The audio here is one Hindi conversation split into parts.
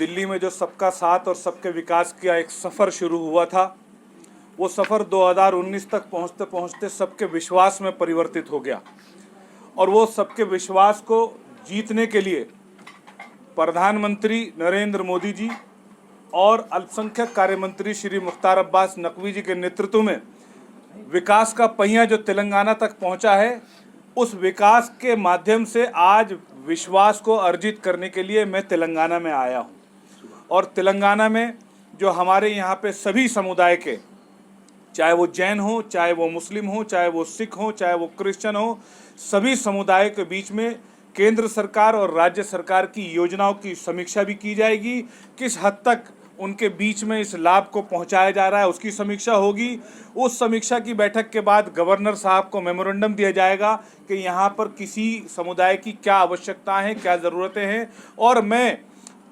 दिल्ली में जो सबका साथ और सबके विकास का एक सफ़र शुरू हुआ था, वो सफ़र 2019 तक पहुँचते पहुँचते सबके विश्वास में परिवर्तित हो गया। और वो सबके विश्वास को जीतने के लिए प्रधानमंत्री नरेंद्र मोदी जी और अल्पसंख्यक कार्य मंत्री श्री मुख्तार अब्बास नकवी जी के नेतृत्व में विकास का पहिया जो तेलंगाना तक पहुंचा है, उस विकास के माध्यम से आज विश्वास को अर्जित करने के लिए मैं तेलंगाना में आया हूं। और तेलंगाना में जो हमारे यहाँ पे सभी समुदाय के, चाहे वो जैन हो, चाहे वो मुस्लिम हो, चाहे वो सिख हो, चाहे वो क्रिश्चियन हो, सभी समुदाय के बीच में केंद्र सरकार और राज्य सरकार की योजनाओं की समीक्षा भी की जाएगी। किस हद तक उनके बीच में इस लाभ को पहुंचाया जा रहा है, उसकी समीक्षा होगी। उस समीक्षा की बैठक के बाद गवर्नर साहब को मेमोरेंडम दिया जाएगा कि यहाँ पर किसी समुदाय की क्या आवश्यकताएं हैं, क्या ज़रूरतें हैं। और मैं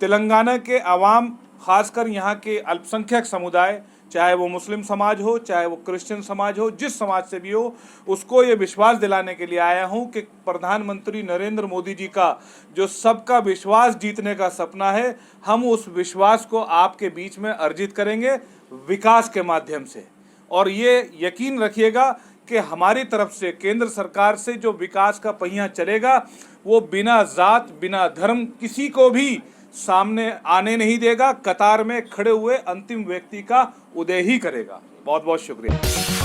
तेलंगाना के आवाम, खासकर यहाँ के अल्पसंख्यक समुदाय, चाहे वो मुस्लिम समाज हो, चाहे वो क्रिश्चियन समाज हो, जिस समाज से भी हो, उसको ये विश्वास दिलाने के लिए आया हूँ कि प्रधानमंत्री नरेंद्र मोदी जी का जो सबका विश्वास जीतने का सपना है, हम उस विश्वास को आपके बीच में अर्जित करेंगे विकास के माध्यम से। और ये यकीन रखिएगा कि हमारी तरफ से, केंद्र सरकार से जो विकास का पहिया चलेगा, वो बिना जात, बिना धर्म, किसी को भी सामने आने नहीं देगा। कतार में खड़े हुए अंतिम व्यक्ति का उदय ही करेगा। बहुत बहुत शुक्रिया।